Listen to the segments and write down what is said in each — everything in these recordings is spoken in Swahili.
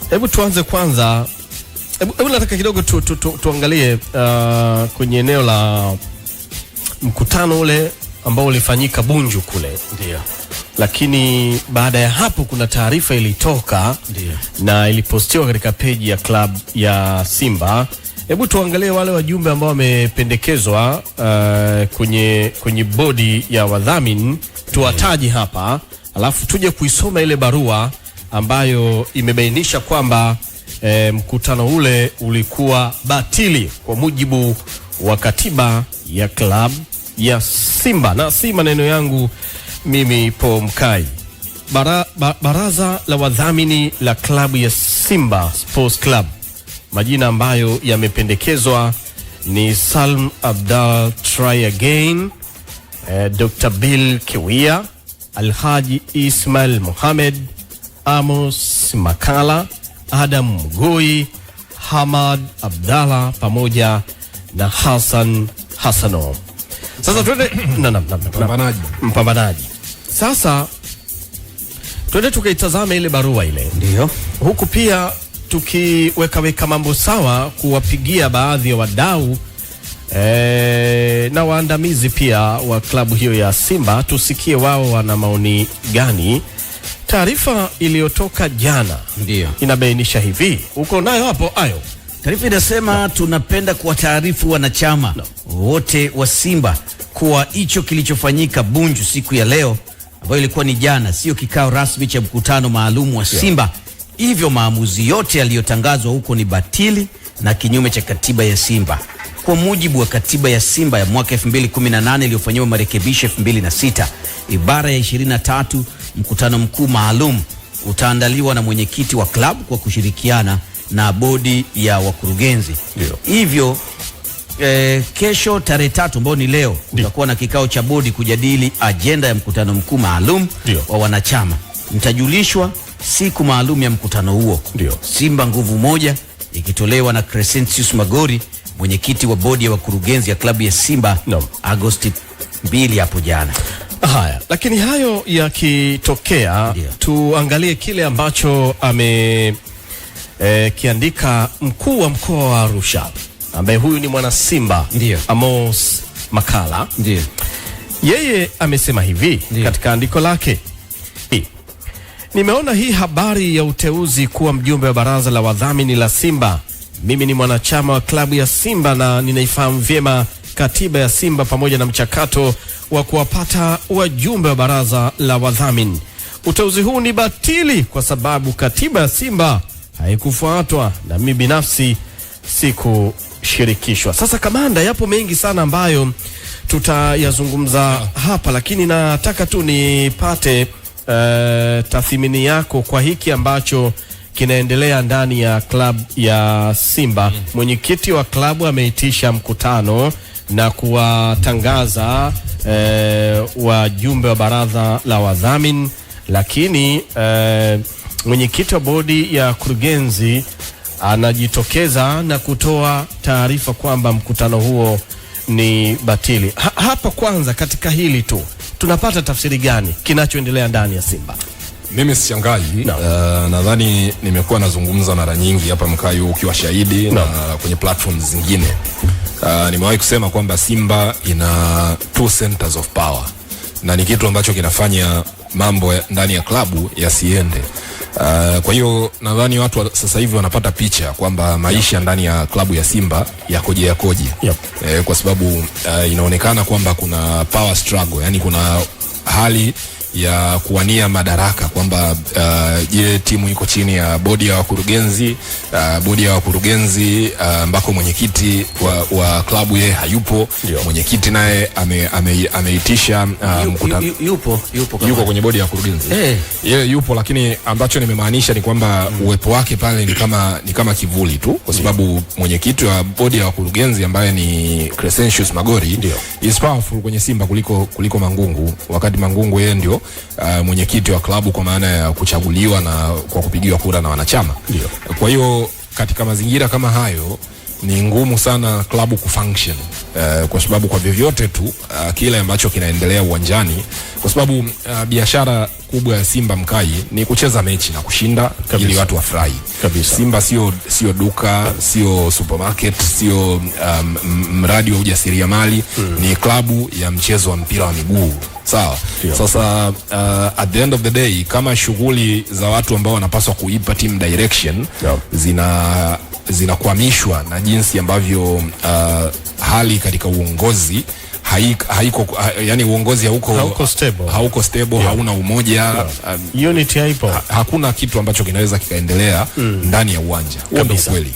Hebu tuanze kwanza, hebu nataka kidogo tuangalie kwenye eneo la mkutano ule ambao ulifanyika Bunju kule. Ndio. Lakini baada ya hapo kuna taarifa ilitoka. Ndio. Na ilipostiwa katika peji ya club ya Simba. Hebu tuangalie wale wajumbe ambao wamependekezwa kwenye bodi ya wadhamini, tuwataji hapa, alafu tuje kuisoma ile barua ambayo imebainisha kwamba mkutano ule ulikuwa batili kwa mujibu wa katiba ya club ya Simba. Na si maneno yangu mimi Po Mkai. Baraza la wadhamini la klabu ya Simba Sports Club, majina ambayo yamependekezwa ni Salm Abdal Try Again, Dr. Bill Kiwia, Alhaji Ismail Mohamed, Amos Makala, Adam Mugoi, Hamad Abdallah pamoja na Hassan Hassano. Sasa tuende mpambanaji. Sasa tuende tukaitazame ile barua ile. Ndio. Huku pia tukiweka mambo sawa, kuwapigia baadhi ya wadau na waandamizi pia wa klabu hiyo ya Simba, tusikie wao wana maoni gani. Taarifa iliyotoka jana ndio inabainisha hivi. Uko nayo hapo ayo? Taarifa inasema tunapenda kuwataarifu wanachama wote wa Simba kuwa hicho kilichofanyika Bunju siku ya leo, ambayo ilikuwa ni jana, sio kikao rasmi cha mkutano maalum wa Simba. Hivyo maamuzi yote yaliyotangazwa huko ni batili na kinyume cha katiba ya Simba. Kwa mujibu wa katiba ya Simba ya mwaka 2018 iliyofanywa marekebisho 2006, ibara ya 23, mkutano mkuu maalum utaandaliwa na mwenyekiti wa klabu kwa kushirikiana na bodi ya wakurugenzi. Hivyo kesho tarehe 3 ambao ni leo tutakuwa na kikao cha bodi kujadili ajenda ya mkutano mkuu maalum wa wanachama. Mtajulishwa siku maalum ya mkutano huo. Simba nguvu moja ikitolewa na Crescentius Magori, mwenyekiti wa bodi ya wakurugenzi ya klabu ya Simba Agosti 2 hapo jana. Haya, lakini hayo yakitokea, tuangalie kile ambacho kiandika mkuu wa mkoa wa Arusha, ambaye huyu ni mwana Simba, Amos Makala. Yeye amesema hivi katika andiko lake: nimeona hii habari ya uteuzi kuwa mjumbe wa baraza la wadhamini la Simba. Mimi ni mwanachama wa klabu ya Simba na ninaifahamu vyema katiba ya Simba pamoja na mchakato wa kuwapata wajumbe wa baraza la wadhamini. Uteuzi huu ni batili kwa sababu katiba ya Simba haikufuatwa na mimi binafsi sikushirikishwa. Sasa kamanda, yapo mengi sana ambayo tutayazungumza hapa, lakini nataka tu nipate tathmini yako kwa hiki ambacho kinaendelea ndani ya klabu ya Simba. Mwenyekiti wa klabu ameitisha mkutano na kuwatangaza wajumbe wa baraza la wadhamini, lakini mwenyekiti wa bodi ya kurugenzi anajitokeza na kutoa taarifa kwamba mkutano huo ni batili. Hapa kwanza, katika hili tu tunapata tafsiri gani kinachoendelea ndani ya Simba? Mimi sishangai. Nadhani nimekuwa nazungumza mara nyingi hapa Mkai, ukiwa shahidi na kwenye platforms zingine. Nimewahi kusema kwamba Simba ina 2 centers of power, na ni kitu ambacho kinafanya mambo ndani ya klabu yasiende. Kwa hiyo nadhani watu sasa hivi wanapata picha kwamba maisha ndani ya klabu ya Simba yakoje. Kwa sababu inaonekana kwamba kuna power struggle, yani kuna hali ya kuwania madaraka, kwamba je, timu iko chini ya bodi ya wakurugenzi, ambako mwenyekiti wa klabu yeye hayupo. Mwenyekiti naye ameitisha mkutano. Yupo kwenye bodi ya wakurugenzi. Yeye yupo, lakini ambacho nimemaanisha ni kwamba uwepo wake pale ni kama kivuli tu, kwa sababu mwenyekiti wa bodi ya wakurugenzi ambaye ni Crescentius Magori is powerful kwenye Simba kuliko Mangungu, wakati Mangungu yeye ndio mwenyekiti wa klabu kwa maana ya kuchaguliwa na kwa kupigiwa kura na wanachama. Kwa hiyo katika mazingira kama hayo, ni ngumu sana klabu kufunction, kwa sababu kwa vyovyote tu kile ambacho kinaendelea uwanjani, kwa sababu biashara kubwa ya Simba Mkai ni kucheza mechi na kushinda ili watu wafurahi. Simba sio duka, sio supermarket, sio mradi wa ujasiriamali, ni klabu ya mchezo wa mpira wa miguu. Sawa. Sasa at the end of the day, kama shughuli za watu ambao wanapaswa kuipa team direction zinakwamishwa na jinsi ambavyo hali katika uongozi yani uongozi hauko stable, hauna umoja, unity haipo, hakuna kitu ambacho kinaweza kikaendelea ndani ya uwanja. Huo ndio kweli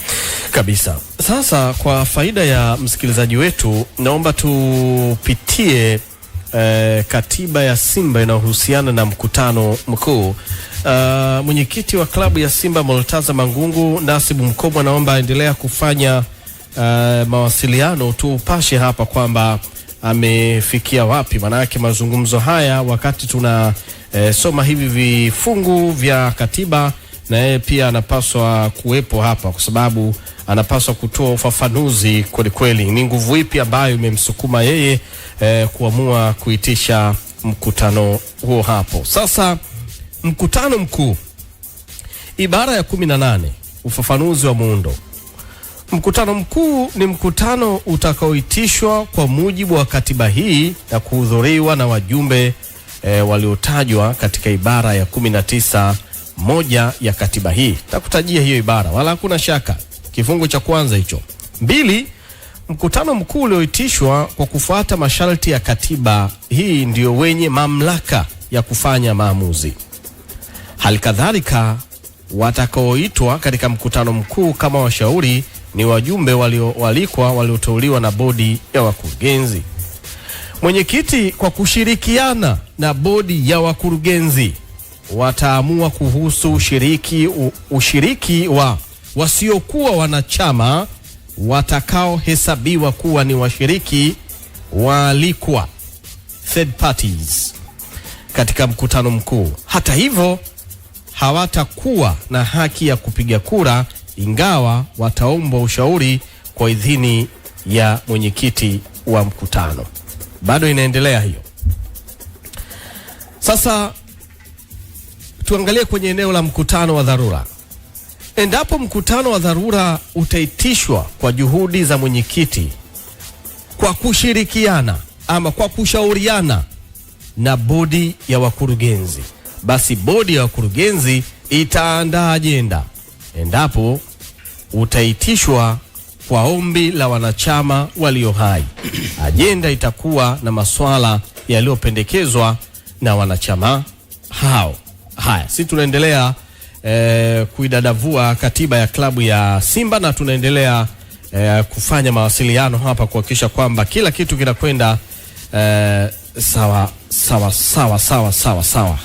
kabisa. Sasa kwa faida ya msikilizaji wetu, naomba tupitie katiba ya Simba inayohusiana na mkutano mkuu. Mwenyekiti wa klabu ya Simba Multaza Mangungu, Nasibu Mkobwa, naomba endelea kufanya mawasiliano, tupashe hapa kwamba amefikia wapi. Maana yake mazungumzo haya, wakati tuna soma hivi vifungu vya katiba, na yeye pia anapaswa kuwepo hapa, kwa sababu anapaswa kutoa ufafanuzi kweli kweli. Ni nguvu ipi ambayo imemsukuma yeye kuamua kuitisha mkutano huo hapo. Sasa mkutano mkuu, ibara ya 18, ufafanuzi wa muundo. Mkutano mkuu ni mkutano utakaoitishwa kwa mujibu wa katiba hii na kuhudhuriwa na wajumbe waliotajwa katika ibara ya 19 moja ya katiba hii. Takutajia hiyo ibara, wala hakuna shaka. Kifungu cha kwanza hicho. 2, mkutano mkuu ulioitishwa kwa kufuata masharti ya katiba hii ndio wenye mamlaka ya kufanya maamuzi. Halikadhalika, watakaoitwa katika mkutano mkuu kama washauri ni wajumbe walioteuliwa na bodi ya wakurugenzi. Mwenyekiti kwa kushirikiana na bodi ya wakurugenzi wataamua kuhusu ushiriki wa wasiokuwa wanachama watakaohesabiwa kuwa ni washiriki waalikwa, third parties, katika mkutano mkuu. Hata hivyo, hawatakuwa na haki ya kupiga kura, ingawa wataomba ushauri kwa idhini ya mwenyekiti wa mkutano. Bado inaendelea hiyo. Sasa tuangalie kwenye eneo la mkutano wa dharura. Endapo mkutano wa dharura utaitishwa kwa juhudi za mwenyekiti kwa kushirikiana ama kwa kushauriana na bodi ya wakurugenzi, basi bodi ya wakurugenzi itaandaa ajenda. Endapo utaitishwa kwa ombi la wanachama walio hai, ajenda itakuwa na maswala yaliyopendekezwa na wanachama hao. Haya, sisi tunaendelea kuidadavua katiba ya klabu ya Simba, na tunaendelea kufanya mawasiliano hapa kuhakikisha kwamba kila kitu kinakwenda sawa.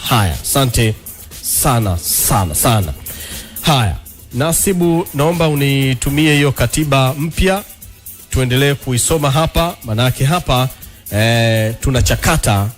Haya, asante sana. Haya, Nasibu, naomba unitumie hiyo katiba mpya tuendelee kuisoma hapa, manake hapa tunachakata